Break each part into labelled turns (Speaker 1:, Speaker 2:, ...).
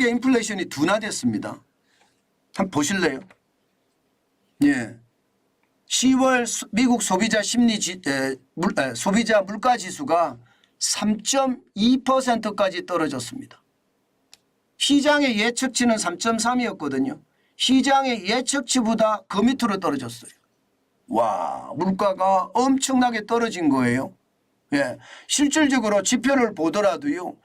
Speaker 1: 미국의 인플레이션이 둔화됐습니다. 한번 보실래요? 예. 10월 미국 소비자 소비자 물가 지수가 3.2%까지 떨어졌습니다. 시장의 예측치는 3.3이었거든요. 시장의 예측치보다 그 밑으로 떨어졌어요. 와, 물가가 엄청나게 떨어진 거예요. 예. 실질적으로 지표를 보더라도요.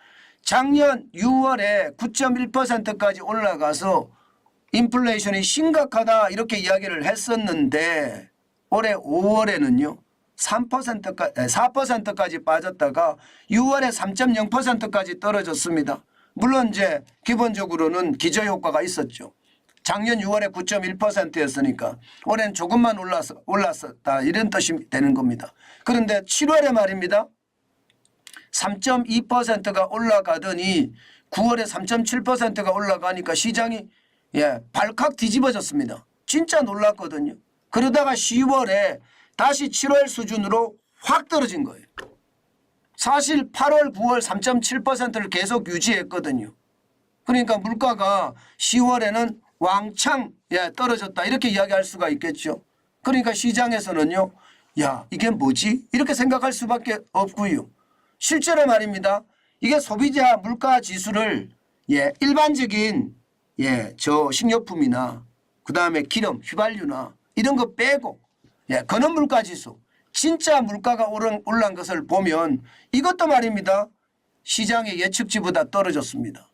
Speaker 1: 작년 6월에 9.1%까지 올라가서 인플레이션이 심각하다 이렇게 이야기를 했었는데 올해 5월에는요. 4%까지 빠졌다가 6월에 3.0%까지 떨어졌습니다. 물론 이제 기본적으로는 기저효과가 있었죠. 작년 6월에 9.1%였으니까 올해는 조금만 올랐었다 이런 뜻이 되는 겁니다. 그런데 7월에 말입니다. 3.2%가 올라가더니 9월에 3.7%가 올라가니까 시장이 발칵 뒤집어졌습니다. 진짜 놀랐거든요. 그러다가 10월에 다시 7월 수준으로 확 떨어진 거예요. 사실 8월, 9월 3.7%를 계속 유지했거든요. 그러니까 물가가 10월에는 왕창 떨어졌다 이렇게 이야기할 수가 있겠죠. 그러니까 시장에서는요. 야, 이게 뭐지? 이렇게 생각할 수밖에 없고요. 실제로 말입니다. 이게 소비자 물가 지수를 일반적인 저 식료품이나 그다음에 기름, 휘발유나 이런 거 빼고 근원 물가 지수 진짜 물가가 올란 것을 보면 이것도 말입니다. 시장의 예측치보다 떨어졌습니다.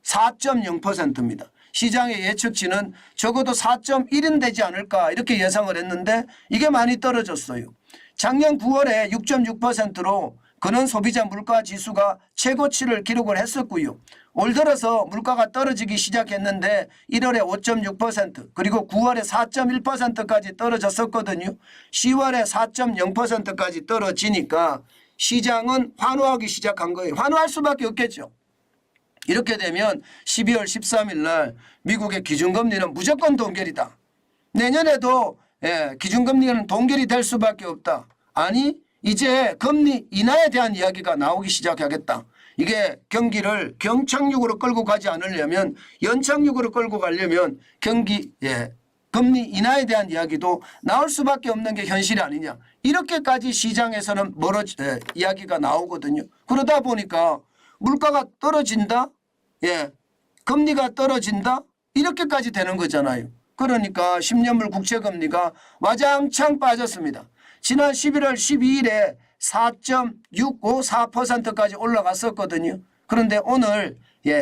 Speaker 1: 4.0%입니다. 시장의 예측치는 적어도 4.1은 되지 않을까 이렇게 예상을 했는데 이게 많이 떨어졌어요. 작년 9월에 6.6%로 근원 소비자 물가 지수가 최고치를 기록을 했었고요. 올 들어서 물가가 떨어지기 시작했는데 1월에 5.6% 그리고 9월에 4.1%까지 떨어졌었거든요. 10월에 4.0%까지 떨어지니까 시장은 환호하기 시작한 거예요. 환호할 수밖에 없겠죠. 이렇게 되면 12월 13일 날 미국의 기준금리는 무조건 동결이다. 내년에도 기준금리는 동결이 될 수밖에 없다. 아니 이제 금리 인하에 대한 이야기가 나오기 시작하겠다. 이게 경기를 경착륙으로 끌고 가지 않으려면 연착륙으로 끌고 가려면 금리 인하에 대한 이야기도 나올 수밖에 없는 게 현실이 아니냐. 이렇게까지 시장에서는 이야기가 나오거든요. 그러다 보니까 물가가 떨어진다. 금리가 떨어진다. 이렇게까지 되는 거잖아요. 그러니까 10년물 국채금리가 와장창 빠졌습니다. 지난 11월 12일에 4.654%까지 올라갔었거든요. 그런데 오늘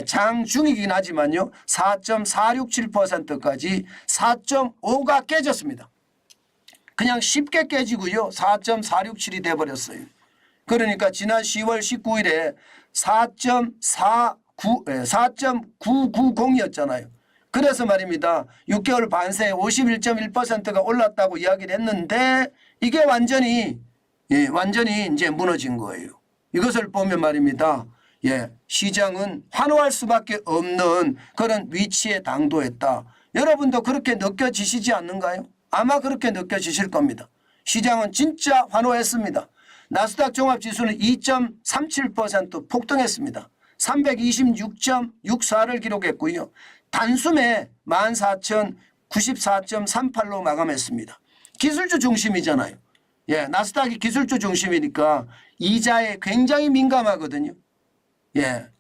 Speaker 1: 장중이긴 하지만요. 4.467%까지 4.5가 깨졌습니다. 그냥 쉽게 깨지고요. 4.467이 돼버렸어요. 그러니까 지난 10월 19일에 4.990이었잖아요. 그래서 말입니다. 6개월 반 새에 51.1%가 올랐다고 이야기를 했는데 이게 완전히 이제 무너진 거예요. 이것을 보면 말입니다. 시장은 환호할 수밖에 없는 그런 위치에 당도했다. 여러분도 그렇게 느껴지시지 않는가요? 아마 그렇게 느껴지실 겁니다. 시장은 진짜 환호했습니다. 나스닥 종합지수는 2.37% 폭등했습니다. 326.64를 기록했고요. 단숨에 14,094.38로 마감했습니다. 기술주 중심이잖아요. 나스닥이 기술주 중심이니까 이자에 굉장히 민감하거든요.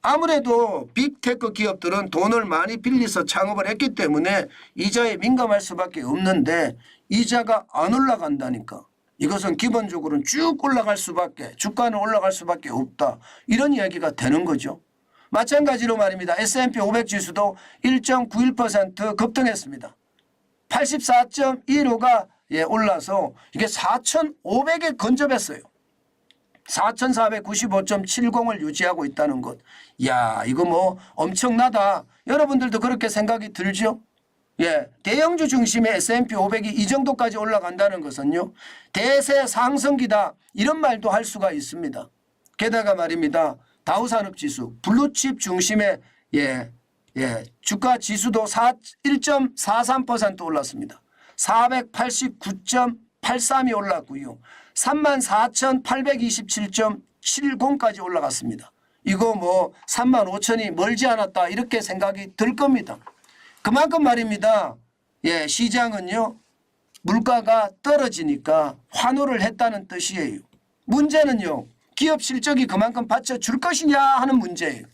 Speaker 1: 아무래도 빅테크 기업들은 돈을 많이 빌려서 창업을 했기 때문에 이자에 민감할 수밖에 없는데 이자가 안 올라간다니까. 이것은 기본적으로는 쭉 올라갈 수밖에 주가는 올라갈 수밖에 없다. 이런 이야기가 되는 거죠. 마찬가지로 말입니다. S&P 500 지수도 1.91% 급등했습니다. 84.15가 올라서 이게 4,500에 근접했어요. 4,495.70을 유지하고 있다는 것. 야, 이거 뭐 엄청나다. 여러분들도 그렇게 생각이 들죠? 대형주 중심의 S&P 500이 이 정도까지 올라간다는 것은요. 대세 상승기다. 이런 말도 할 수가 있습니다. 게다가 말입니다. 다우산업지수 블루칩 중심의 주가 지수도 1.43% 올랐습니다. 489.83이 올랐고요. 34,827.70까지 올라갔습니다. 이거 뭐 3만 5천이 멀지 않았다 이렇게 생각이 들 겁니다. 그만큼 말입니다. 예, 시장은요 물가가 떨어지니까 환호를 했다는 뜻이에요. 문제는요 기업 실적이 그만큼 받쳐줄 것이냐 하는 문제예요.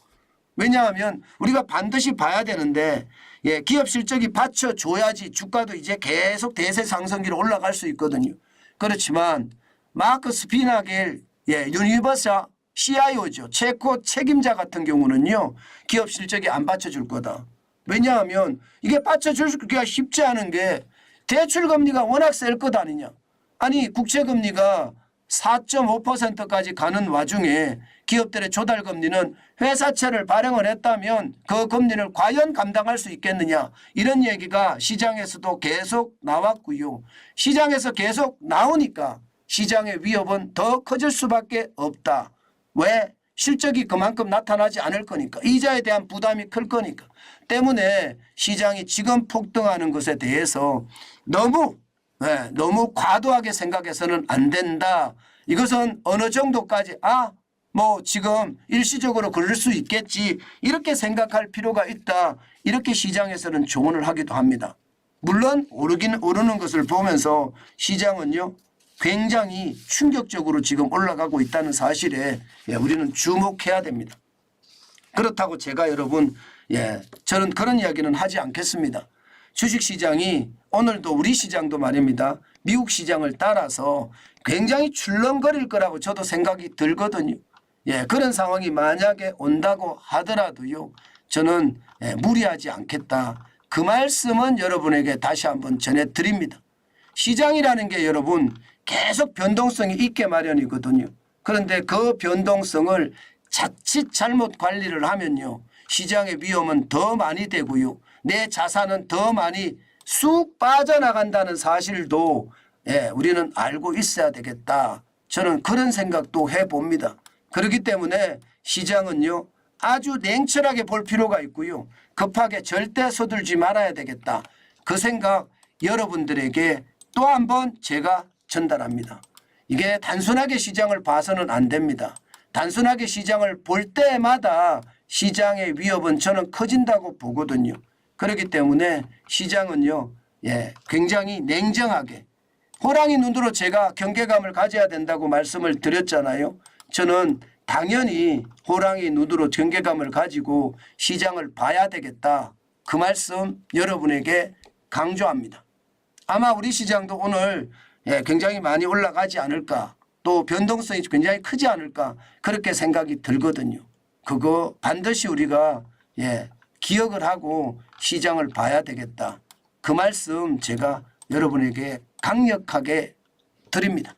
Speaker 1: 왜냐하면 우리가 반드시 봐야 되는데 예, 기업 실적이 받쳐줘야지 주가도 이제 계속 대세 상승기로 올라갈 수 있거든요. 그렇지만 마크 스피나겔 예, 유니버사 CIO죠. 체코 책임자 같은 경우는요. 기업 실적이 안 받쳐줄 거다. 왜냐하면 이게 받쳐주기가 쉽지 않은 게 대출금리가 워낙 셀 것 아니냐. 아니 국채금리가 4.5%까지 가는 와중에 기업들의 조달금리는 회사채를 발행을 했다면 그 금리를 과연 감당할 수 있겠느냐. 이런 얘기가 시장에서도 계속 나왔고요. 시장에서 계속 나오니까 시장의 위협은 더 커질 수밖에 없다. 왜? 실적이 그만큼 나타나지 않을 거니까. 이자에 대한 부담이 클 거니까. 때문에 시장이 지금 폭등하는 것에 대해서 너무 과도하게 생각해서는 안 된다. 이것은 어느 정도까지 뭐 지금 일시적으로 그럴 수 있겠지 이렇게 생각할 필요가 있다. 이렇게 시장에서는 조언을 하기도 합니다. 물론 오르는 것을 보면서 시장은요. 굉장히 충격적으로 지금 올라가고 있다는 사실에 우리는 주목해야 됩니다. 그렇다고 제가 여러분 저는 그런 이야기는 하지 않겠습니다. 주식시장이 오늘도 우리 시장도 말입니다. 미국 시장을 따라서 굉장히 출렁거릴 거라고 저도 생각이 들거든요. 그런 상황이 만약에 온다고 하더라도요. 저는 무리하지 않겠다. 그 말씀은 여러분에게 다시 한번 전해드립니다. 시장이라는 게 여러분 계속 변동성이 있게 마련이거든요. 그런데 그 변동성을 자칫 잘못 관리를 하면요. 시장의 위험은 더 많이 되고요. 내 자산은 더 많이 쑥 빠져나간다는 사실도 우리는 알고 있어야 되겠다. 저는 그런 생각도 해봅니다. 그렇기 때문에 시장은요. 아주 냉철하게 볼 필요가 있고요. 급하게 절대 서둘지 말아야 되겠다. 그 생각 여러분들에게 또 한 번 제가 전달합니다. 이게 단순하게 시장을 봐서는 안 됩니다. 단순하게 시장을 볼 때마다 시장의 위협은 저는 커진다고 보거든요. 그렇기 때문에 시장은요. 굉장히 냉정하게 호랑이 눈으로 제가 경계감을 가져야 된다고 말씀을 드렸잖아요. 저는 당연히 호랑이 눈으로 경계감을 가지고 시장을 봐야 되겠다. 그 말씀 여러분에게 강조합니다. 아마 우리 시장도 오늘 굉장히 많이 올라가지 않을까 또 변동성이 굉장히 크지 않을까 그렇게 생각이 들거든요. 그거 반드시 우리가 기억을 하고 시장을 봐야 되겠다. 그 말씀 제가 여러분에게 강력하게 드립니다.